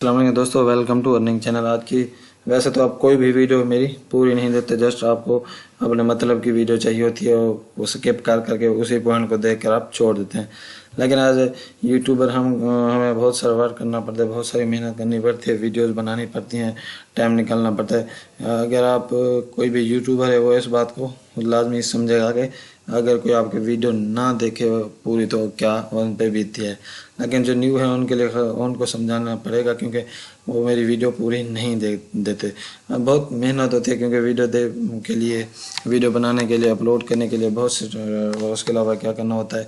السلام علیکم دوستو، ویلکم ٹو ارننگ چینل۔ آج کی ویسے تو آپ کوئی بھی ویڈیو میری پوری نہیں دیتے، جسٹ آپ کو اپنے مطلب کی ویڈیو چاہیے ہوتی ہے اور وہ اسکپ کر کے اسی پوائنٹ کو دیکھ کر آپ چھوڑ دیتے ہیں۔ لیکن آج یوٹیوبر ہمیں بہت سارا ورک کرنا پڑتا ہے، بہت ساری محنت کرنی پڑتی ہے، ویڈیوز بنانی پڑتی ہیں، ٹائم نکالنا پڑتا ہے۔ اگر آپ کوئی بھی یوٹیوبر ہے وہ اس بات کو لازمی سمجھے گا کہ اگر کوئی آپ کی ویڈیو نہ دیکھے پوری تو کیا ان پہ بیتتی ہے۔ لیکن جو نیو ہے ان کے لیے ان کو سمجھانا پڑے گا، کیونکہ وہ میری ویڈیو پوری نہیں دیتے۔ بہت محنت ہوتی ہے، کیونکہ کے لیے ویڈیو بنانے کے لیے، اپلوڈ کرنے کے لیے بہت سے، اس کے علاوہ کیا کرنا ہوتا ہے،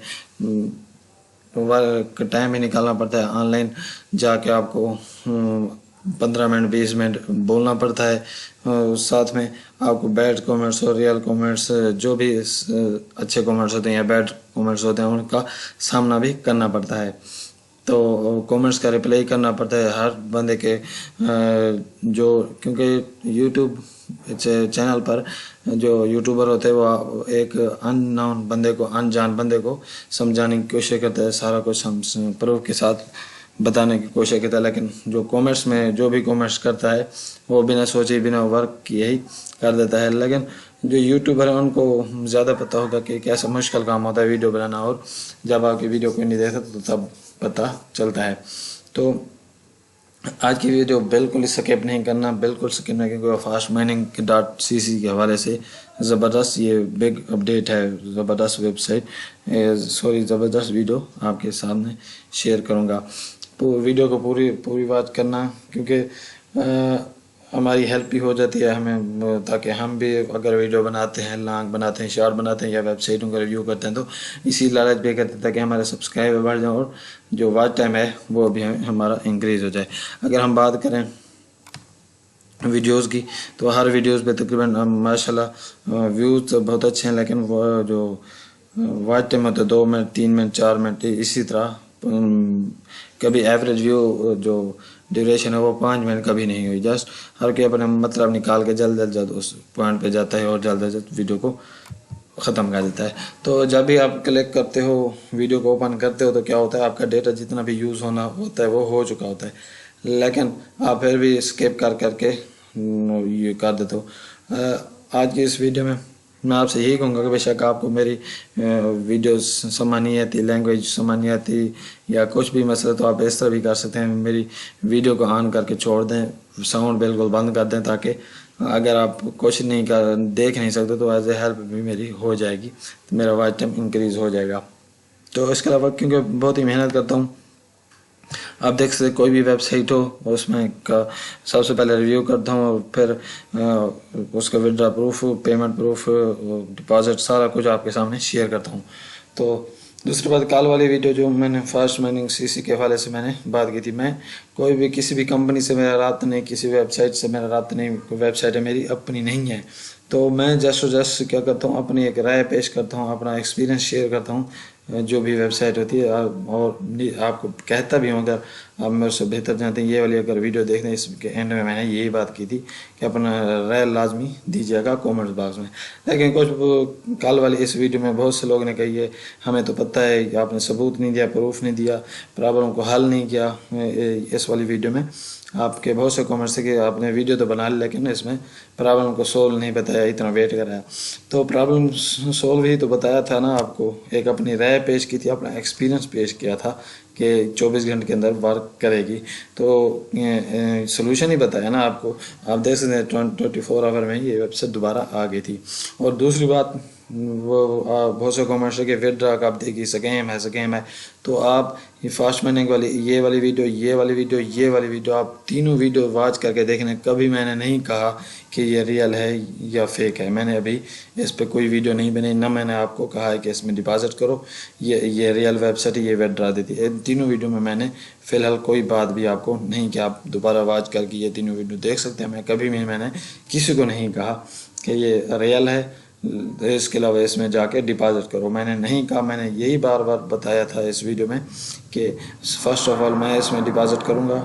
ٹائم ہی نکالنا پڑتا ہے۔ آن لائن جا کے آپ کو 15 منٹ 20 منٹ بولنا پڑتا ہے، ساتھ میں آپ کو بیڈ کومنٹس اور ریئل کومنٹس، جو بھی اچھے کومنٹس ہوتے ہیں یا بیڈ کومنٹس ہوتے ہیں، ان کا سامنا بھی کرنا پڑتا ہے۔ تو کومنٹس کا رپلائی کرنا پڑتا ہے ہر بندے کے، جو کیونکہ یوٹیوب چینل پر جو یوٹیوبر ہوتے ہیں وہ ایک ان نون بندے کو، انجان بندے کو سمجھانے کی کوشش کرتا ہے، سارا کچھ ہم پروف کے ساتھ بتانے کی کوشش کرتا ہے۔ لیکن جو کومنٹس میں جو بھی کومنٹس کرتا ہے وہ بنا سوچے بنا ورک کیے ہی کر دیتا ہے۔ لیکن جو یوٹیوبر ہیں ان کو زیادہ پتہ ہوگا کہ کیسا مشکل کام ہوتا ہے ویڈیو بنانا، اور جب آپ کی ویڈیو کوئی نہیں دیکھتا تو تب پتہ چلتا ہے۔ تو آج کی ویڈیو بالکل اسکپ نہیں کرنا، بالکل اسکپ نہیں، کیونکہ فاسٹ مائننگ .cc کے حوالے سے زبردست یہ بگ اپڈیٹ ہے، زبردست ویب سائٹ، زبردست ویڈیو آپ کے سامنے شیئر کروں گا۔ ویڈیو کو پوری بات کرنا، کیونکہ ہماری ہیلپ بھی ہو جاتی ہے ہمیں، تاکہ ہم بھی اگر ویڈیو بناتے ہیں، لانگ بناتے ہیں، شارٹ بناتے ہیں یا ویب سائٹوں کا ریویو کرتے ہیں تو اسی لالچ بھی کرتے ہیں تاکہ ہمارے سبسکرائبر بڑھ جائیں اور جو واچ ٹائم ہے وہ بھی ہمارا انکریز ہو جائے۔ اگر ہم بات کریں ویڈیوز کی تو ہر ویڈیوز پہ تقریباً ماشاءاللہ ویوز تو بہت اچھے ہیں، لیکن وہ جو واچ ٹائم ہوتا ہے 2 منٹ 3 منٹ 4 منٹ، اسی طرح کبھی ایوریج ویو جو ڈیوریشن ہے وہ 5 منٹ کبھی نہیں ہوئی۔ جسٹ ہر کوئی اپنے مطلب نکال کے جلد اس پوائنٹ پہ جاتا ہے اور جلد ویڈیو کو ختم کر دیتا ہے۔ تو جب بھی آپ کلک کرتے ہو، ویڈیو کو اوپن کرتے ہو، تو کیا ہوتا ہے، آپ کا ڈیٹا جتنا بھی یوز ہونا ہوتا ہے وہ ہو چکا ہوتا ہے، لیکن آپ پھر بھی اسکیپ کر کے یہ کر دیتے ہو۔ آج کی اس ویڈیو میں آپ سے یہی کہوں گا کہ بے شک آپ کو میری ویڈیوز سمجھ نہیں آتی، لینگویج سمجھ نہیں آتی یا کچھ بھی مسئلہ، تو آپ اس طرح بھی کر سکتے ہیں، میری ویڈیو کو آن کر کے چھوڑ دیں، ساؤنڈ بالکل بند کر دیں، تاکہ اگر آپ کچھ دیکھ نہیں سکتے تو ایز اے ہیلپ بھی میری ہو جائے گی، تو میرا واچ ٹائم انکریز ہو جائے گا۔ تو اس کے علاوہ کیونکہ بہت ہی محنت کرتا ہوں، آپ دیکھ سکتے کوئی بھی ویب سائٹ ہو اس میں سب سے پہلے ریویو کرتا ہوں، اور پھر اس کا ودرا پروف، پیمنٹ پروف، ڈپازٹ، سارا کچھ آپ کے سامنے شیئر کرتا ہوں۔ تو دوسری بات، کال والی ویڈیو جو میں نے فاسٹ مائننگ CC کے حوالے سے میں نے بات کی تھی، میں کوئی بھی کسی بھی کمپنی سے میرا رابطہ نہیں، کسی ویب سائٹ سے میرا رابطہ نہیں، کوئی ویب سائٹ ہے میری اپنی نہیں ہے، تو میں جسٹ کیا کرتا ہوں، اپنی ایک رائے پیش کرتا ہوں، اپنا ایکسپیرینس شیئر کرتا ہوں جو بھی ویب سائٹ ہوتی ہے، اور آپ کو کہتا بھی ہوں، اگر آپ میرے سے بہتر جانتے ہیں، یہ والی اگر ویڈیو دیکھتے ہیں، اس کے اینڈ میں نے یہی بات کی تھی کہ اپنا رائے لازمی دیجیے گا کومنٹس باکس میں۔ لیکن کچھ کل والی اس ویڈیو میں بہت سے لوگ نے کہی ہے ہمیں تو پتہ ہے کہ آپ نے ثبوت نہیں دیا، پروف نہیں دیا، پرابلم کو حل نہیں کیا۔ اس والی ویڈیو میں آپ کے بہت سے کومنٹس تھے کہ آپ نے ویڈیو تو بنا لی لیکن اس میں پرابلم کو سولو نہیں بتایا، اتنا ویٹ کرایا۔ تو پرابلم سولو ہی تو بتایا تھا نا آپ کو، ایک اپنی رائے پیش کی تھی، اپنا ایکسپیرینس پیش کیا تھا کہ 24 گھنٹے کے اندر ورک کرے گی، تو سلوشن ہی بتایا نا آپ کو۔ آپ دیکھ سکتے ہیں 24 آور میں یہ ویب سائٹ دوبارہ آ گئی تھی۔ اور دوسری بات، وہ بہت سے کامنٹس ہے کہ ودرا کا آپ دیکھیے سکیم ہے، تو آپ یہ فاسٹ مائننگ والی یہ والی ویڈیو آپ تینوں ویڈیو واچ کر کے دیکھیں۔ کبھی میں نے نہیں کہا کہ یہ ریئل ہے یا فیک ہے، میں نے ابھی اس پہ کوئی ویڈیو نہیں بنائی، نہ میں نے آپ کو کہا ہے کہ اس میں ڈپازٹ کرو، یہ ریئل ویب سائٹ ہے، یہ ودرا دیتی ہے۔ تینوں ویڈیو میں نے فی الحال کوئی بات بھی آپ کو نہیں کہ آپ دوبارہ واچ کر کے یہ تینوں ویڈیو دیکھ سکتے ہیں۔ میں نے کسی کو نہیں کہا کہ یہ ریئل ہے، اس کے علاوہ اس میں جا کے ڈپازٹ کرو، میں نے نہیں کہا۔ میں نے یہی بار بتایا تھا اس ویڈیو میں کہ فرسٹ آف آل میں اس میں ڈپازٹ کروں گا،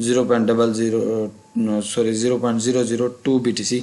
0.002 BTC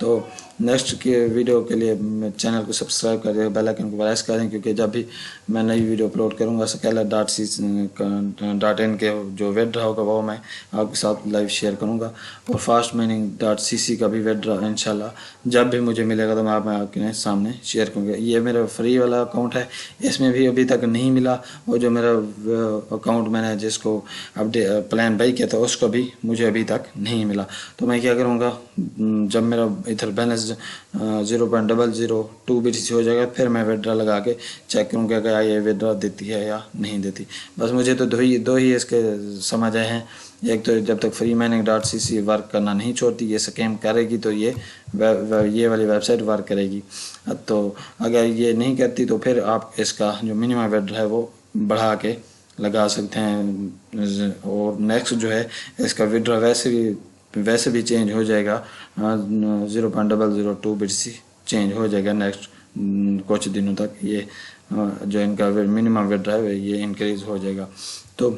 تو نیکسٹ کے ویڈیو کے لیے چینل کو سبسکرائب کر دیں، بیل آئکن کو پریس کر دیں، کیونکہ جب بھی میں نئی ویڈیو اپلوڈ کروں گا Scalar.in کے جو ویڈرا ہوگا وہ میں آپ کے ساتھ لائیو شیئر کروں گا، اور فاسٹ مائننگ .cc کا بھی ویڈرا انشاءاللہ جب بھی مجھے ملے گا تو میں آپ کے سامنے شیئر کروں گا۔ یہ میرا فری والا اکاؤنٹ ہے، اس میں بھی ابھی تک نہیں ملا، اور جو میرا اکاؤنٹ میں نے جس کو پلان بائی کیا تھا اس کو بھی مجھے ابھی تک نہیں ملا۔ تو میں کیا کروں گا، جب میرا ادھر بیلنس 0.002 BTC ہو جائے گا پھر میں ویڈرا لگا کے چیک کروں گا کہ یہ ویڈرا دیتی ہے یا نہیں دیتی۔ بس مجھے تو دو ہی اس کے سمجھ آئے ہیں، ایک تو جب تک فری مائننگ .cc ورک کرنا نہیں چھوڑتی، یہ سکیم کرے گی تو یہ والی ویب سائٹ ورک کرے گی، تو اگر یہ نہیں کرتی تو پھر آپ اس کا جو منیمم ویڈرا ہے وہ بڑھا کے لگا سکتے ہیں، اور نیکسٹ جو ہے اس کا ویڈرا ویسے بھی چینج ہو جائے گا، 0.002 BTC چینج ہو جائے گا نیکسٹ کچھ دنوں تک، یہ جو ان کا منیمم ویڈرا ہے یہ انکریز ہو جائے گا۔ تو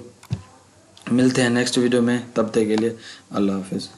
ملتے ہیں نیکسٹ ویڈیو میں، تب تک کے لیے اللہ حافظ۔